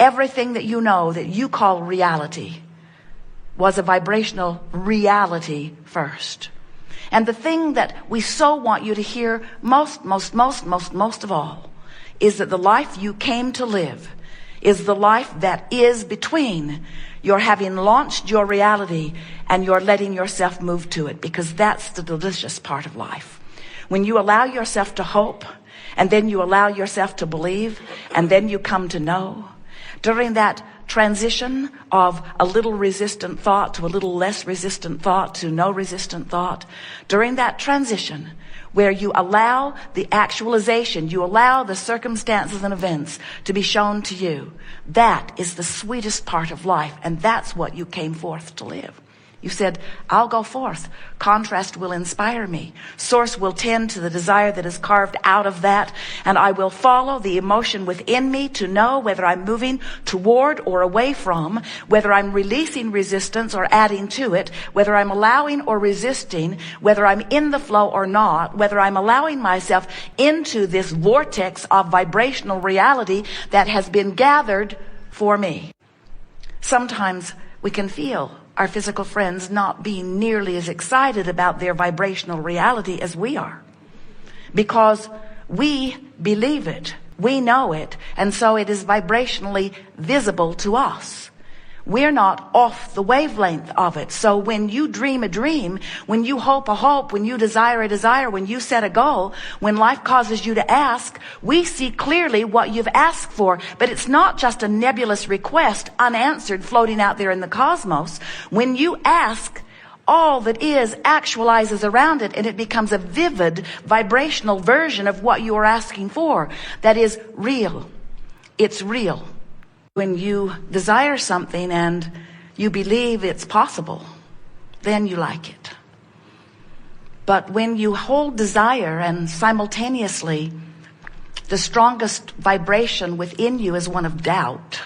Everything that you know that you call reality was a vibrational reality first. And the thing that we so want you to hear most of all is that the life you came to live is the life that is between your having launched your reality and your letting yourself move to it, because that's the delicious part of life. When you allow yourself to hope, and then you allow yourself to believe, and then you come to know, during that transition of a little resistant thought to a little less resistant thought to no resistant thought, during that transition where you allow the actualization, you allow the circumstances and events to be shown to you, that is the sweetest part of life, and that's what you came forth to live. You said, I'll go forth. Contrast will inspire me. Source will tend to the desire that is carved out of that. And I will follow the emotion within me to know whether I'm moving toward or away from, whether I'm releasing resistance or adding to it, whether I'm allowing or resisting, whether I'm in the flow or not, whether I'm allowing myself into this vortex of vibrational reality that has been gathered for me. Sometimes we can feel our physical friends not being nearly as excited about their vibrational reality as we are, because we believe it, we know it, and so it is vibrationally visible to us. We're not off the wavelength of it. So when you dream a dream, when you hope a hope, when you desire a desire, when you set a goal, when life causes you to ask, we see clearly what you've asked for. But it's not just a nebulous request unanswered floating out there in the cosmos. When you ask, all that is actualizes around it, and it becomes a vivid vibrational version of what you are asking for. That is real. It's real. When you desire something and you believe it's possible, then you like it. But when you hold desire and simultaneously the strongest vibration within you is one of doubt,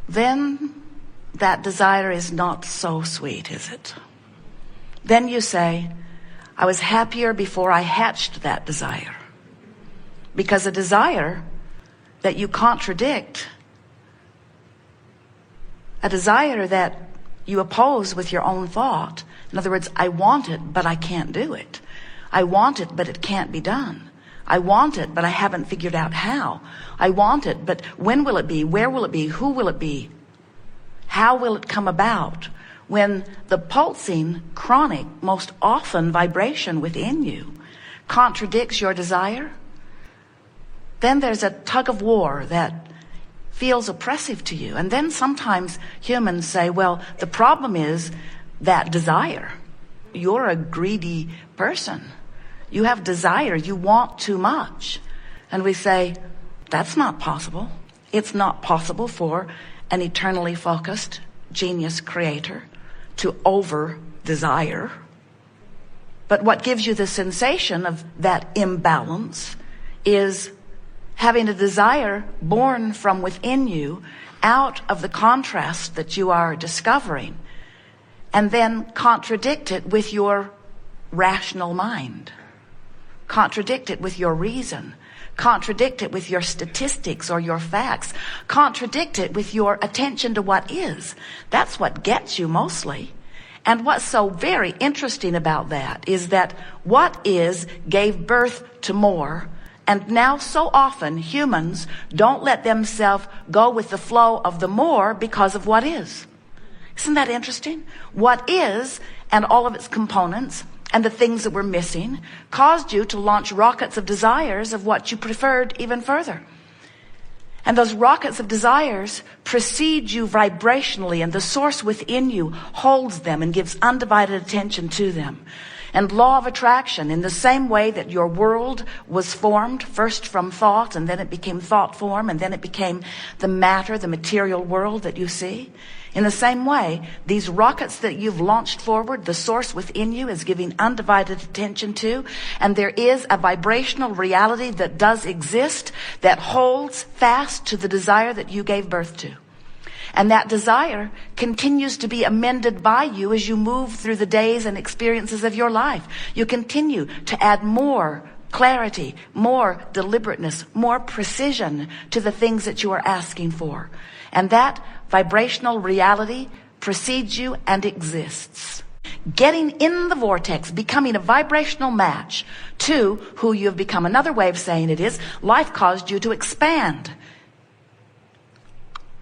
then that desire is not so sweet, is it? Then you say, I was happier before I hatched that desire. Because a desire that you contradict, a desire that you oppose with your own thought. In other words, I want it, but I can't do it. I want it, but it can't be done. I want it, but I haven't figured out how. I want it, but when will it be? Where will it be? Who will it be? How will it come about? When the pulsing, chronic, most often vibration within you contradicts your desire, then there's a tug of war that feels oppressive to you. And then sometimes humans say, well, the problem is that desire. You're a greedy person. You have desire. You want too much. And we say, that's not possible. It's not possible for an eternally focused genius creator to over-desire. But what gives you the sensation of that imbalance is having a desire born from within you out of the contrast that you are discovering, and then contradict it with your rational mind, contradict it with your reason, contradict it with your statistics or your facts, contradict it with your attention to what is. That's what gets you mostly. And what's so very interesting about that is that what is gave birth to more. And now so often humans don't let themselves go with the flow of the more because of what is. Isn't that interesting? What is and all of its components and the things that were missing caused you to launch rockets of desires of what you preferred even further. And those rockets of desires precede you vibrationally, and the source within you holds them and gives undivided attention to them. And law of attraction, in the same way that your world was formed first from thought, and then it became thought form, and then it became the matter, the material world that you see. In the same way, these rockets that you've launched forward, the source within you is giving undivided attention to, and there is a vibrational reality that does exist that holds fast to the desire that you gave birth to. And that desire continues to be amended by you as you move through the days and experiences of your life. You continue to add more clarity, more deliberateness, more precision to the things that you are asking for. And that vibrational reality precedes you and exists. Getting in the vortex, becoming a vibrational match to who you have become. Another way of saying it is, life caused you to expand.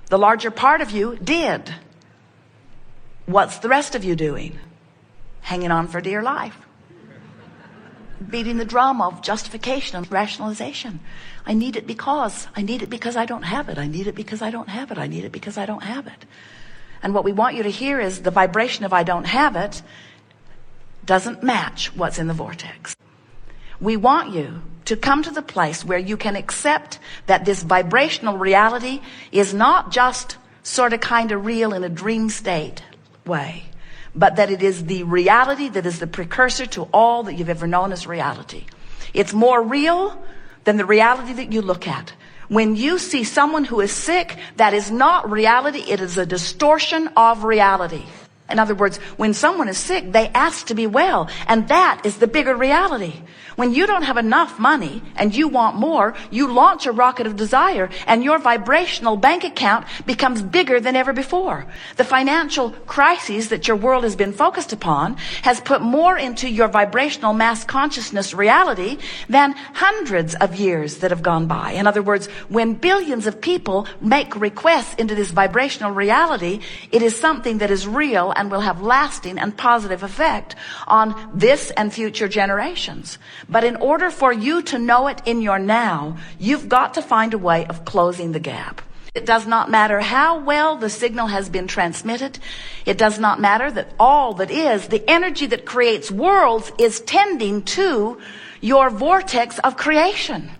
The larger part of you did. What's the rest of you doing? Hanging on for dear life. Beating the drum of justification and rationalization. I need it because I don't have it. I need it because I don't have it. I need it because I don't have it. And what we want you to hear is the vibration of I don't have it doesn't match what's in the vortex. We want you to come to the place where you can accept that this vibrational reality is not just sort of kind of real in a dream state way, but that it is the reality that is the precursor to all that you've ever known as reality. It's more real than the reality that you look at. When you see someone who is sick, that is not reality. It is a distortion of reality. In other words, when someone is sick, they ask to be well, and that is the bigger reality. When you don't have enough money and you want more, you launch a rocket of desire and your vibrational bank account becomes bigger than ever before. The financial crisis that your world has been focused upon has put more into your vibrational mass consciousness reality than hundreds of years that have gone by. In other words, when billions of people make requests into this vibrational reality, it is something that is real and will have lasting and positive effect on this and future generations. But in order for you to know it in your now, you've got to find a way of closing the gap. It does not matter how well the signal has been transmitted. It does not matter that all that is, the energy that creates worlds is tending to your vortex of creation.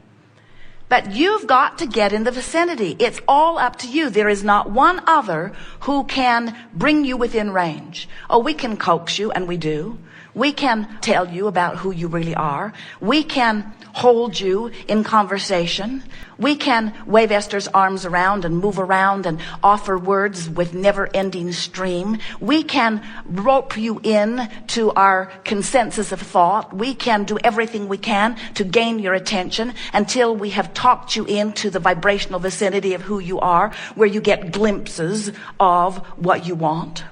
But you've got to get in the vicinity. It's all up to you. There is not one other who can bring you within range. Oh, we can coax you, and we do. We can tell you about who you really are. We can hold you in conversation. We can wave Esther's arms around and move around and offer words with never-ending stream. We can rope you in to our consensus of thought. We can do everything we can to gain your attention until we have talked you into the vibrational vicinity of who you are, where you get glimpses of what you want.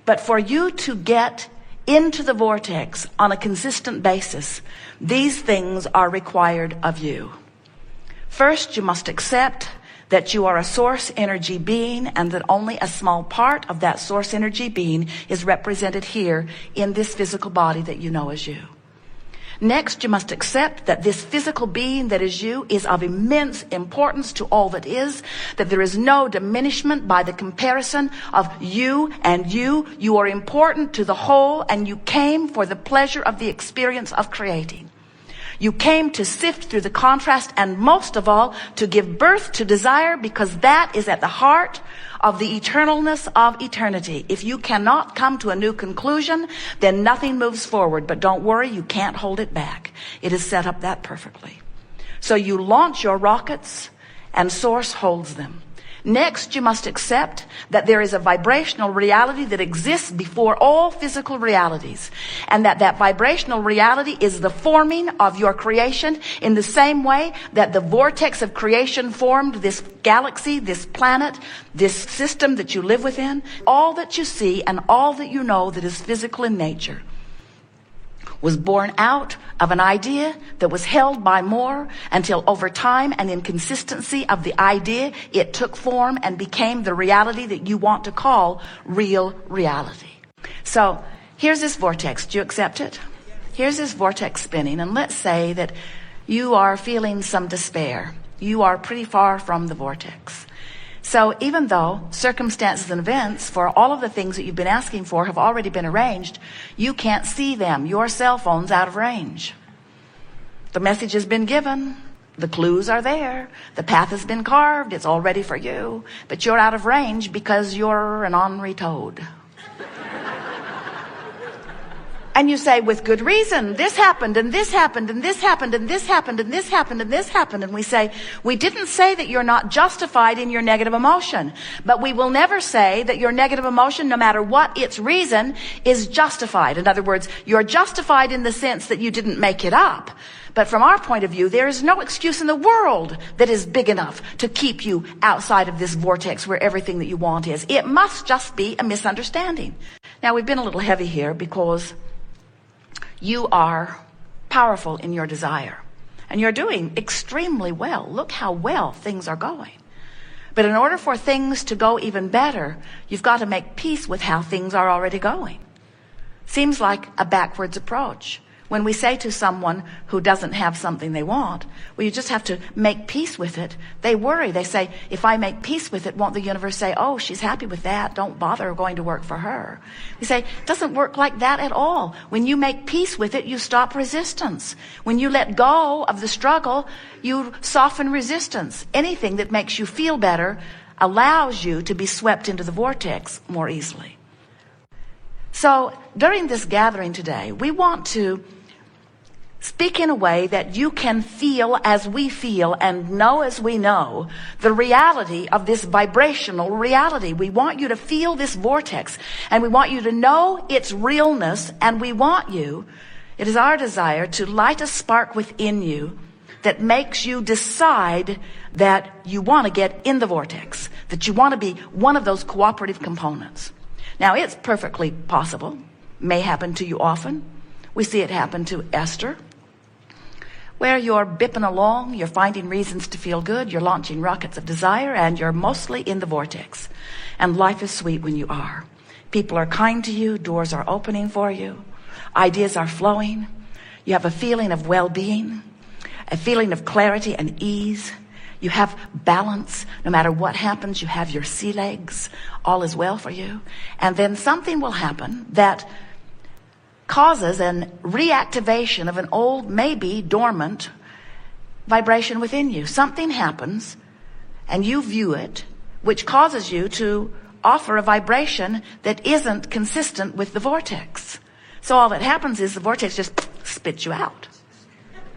But for you to get into the vortex on a consistent basis, these things are required of you. First, you must accept that you are a source energy being and that only a small part of that source energy being is represented here in this physical body that you know as you. Next, you must accept that this physical being that is you is of immense importance to all that is, that there is no diminishment by the comparison of you and you. You are important to the whole, and you came for the pleasure of the experience of creating. You came to sift through the contrast, and most of all, to give birth to desire, because that is at the heart of the eternalness of eternity. If you cannot come to a new conclusion, then nothing moves forward. But don't worry, you can't hold it back. It is set up that perfectly. So you launch your rockets, and Source holds them. Next, you must accept that there is a vibrational reality that exists before all physical realities, and that vibrational reality is the forming of your creation in the same way that the vortex of creation formed this galaxy, this planet, this system that you live within. All that you see and all that you know that is physical in nature was born out of an idea that was held by more until over time and in consistency of the idea, it took form and became the reality that you want to call real reality. So here's this vortex. Do you accept it? Here's this vortex spinning, and let's say that you are feeling some despair. You are pretty far from the vortex. So even though circumstances and events for all of the things that you've been asking for have already been arranged, you can't see them. Your cell phone's out of range. The message has been given. The clues are there. The path has been carved. It's all ready for you. But you're out of range because you're an ornery toad. And you say, with good reason, this happened, and this happened, and this happened, and this happened, and this happened, and this happened. And we say, we didn't say that you're not justified in your negative emotion, but we will never say that your negative emotion, no matter what its reason, is justified. In other words, you're justified in the sense that you didn't make it up, But from our point of view, there is no excuse in the world that is big enough to keep you outside of this vortex where everything that you want is. It must just be a misunderstanding. Now, we've been a little heavy here because you are powerful in your desire. And you're doing extremely well. Look how well things are going. But in order for things to go even better, you've got to make peace with how things are already going. Seems like a backwards approach. When we say to someone who doesn't have something they want, well, you just have to make peace with it. They worry. They say, if I make peace with it, won't the universe say, oh, she's happy with that. Don't bother going to work for her. We say, it doesn't work like that at all. When you make peace with it, you stop resistance. When you let go of the struggle, you soften resistance. Anything that makes you feel better allows you to be swept into the vortex more easily. So during this gathering today, we want to speak in a way that you can feel as we feel and know as we know the reality of this vibrational reality. We want you to feel this vortex, and we want you to know its realness, and we want you, it is our desire to light a spark within you that makes you decide that you want to get in the vortex, that you want to be one of those cooperative components. Now, it's perfectly possible, may happen to you often. We see it happen to Esther, where you're bipping along, you're finding reasons to feel good, you're launching rockets of desire, and you're mostly in the vortex. And life is sweet when you are. People are kind to you, doors are opening for you, ideas are flowing, you have a feeling of well-being, a feeling of clarity and ease. You have balance. No matter what happens, you have your sea legs. All is well for you. And then something will happen that causes an reactivation of an old, maybe dormant vibration within you. Something happens and you view it, which causes you to offer a vibration that isn't consistent with the vortex. So all that happens is the vortex just spits you out.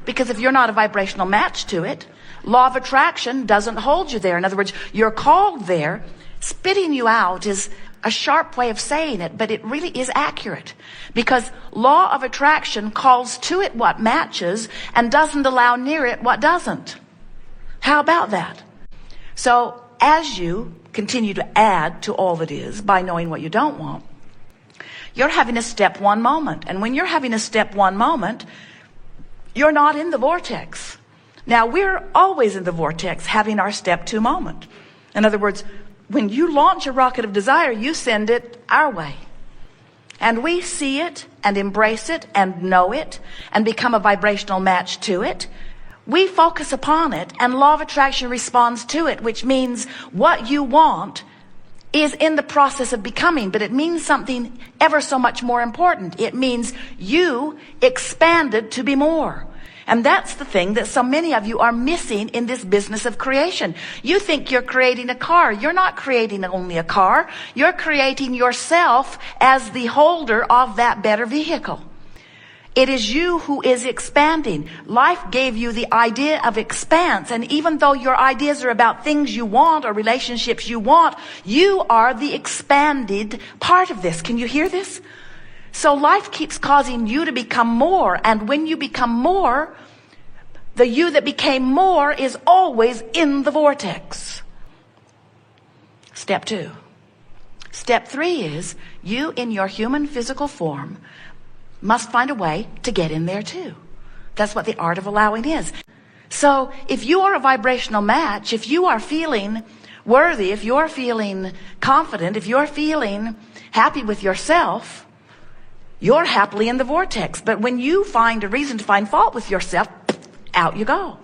Because if you're not a vibrational match to it, law of attraction doesn't hold you there. In other words, you're called there. Spitting you out is a sharp way of saying it, but it really is accurate. Because law of attraction calls to it what matches and doesn't allow near it what doesn't. How about that? So as you continue to add to all that is by knowing what you don't want, you're having a step one moment. And when you're having a step one moment, you're not in the vortex. Now, we're always in the vortex having our step two moment. In other words, when you launch a rocket of desire, you send it our way. And we see it and embrace it and know it and become a vibrational match to it. We focus upon it and law of attraction responds to it, which means what you want is in the process of becoming, but it means something ever so much more important. It means you expanded to be more. And that's the thing that so many of you are missing in this business of creation. You think you're creating a car. You're not creating only a car. You're creating yourself as the holder of that better vehicle. It is you who is expanding. Life gave you the idea of expanse. And even though your ideas are about things you want or relationships you want, you are the expanded part of this. Can you hear this? So life keeps causing you to become more. And when you become more, the you that became more is always in the vortex. Step two. Step three is you in your human physical form must find a way to get in there too. That's what the art of allowing is. So if you are a vibrational match, if you are feeling worthy, if you're feeling confident, if you're feeling happy with yourself, you're happily in the vortex. But when you find a reason to find fault with yourself, out you go.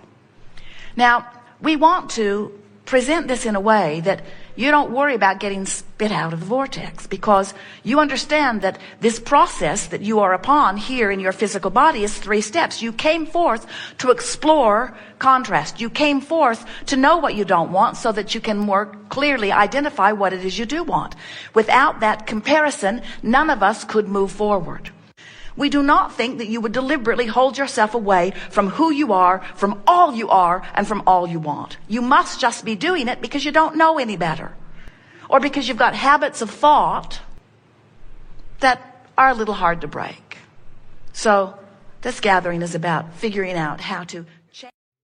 Now, we want to present this in a way that you don't worry about getting spit out of the vortex, because you understand that this process that you are upon here in your physical body is 3 steps. You came forth to explore contrast. You came forth to know what you don't want so that you can more clearly identify what it is you do want. Without that comparison, none of us could move forward. We do not think that you would deliberately hold yourself away from who you are, from all you are, and from all you want. You must just be doing it because you don't know any better, or because you've got habits of thought that are a little hard to break. So This gathering is about figuring out how to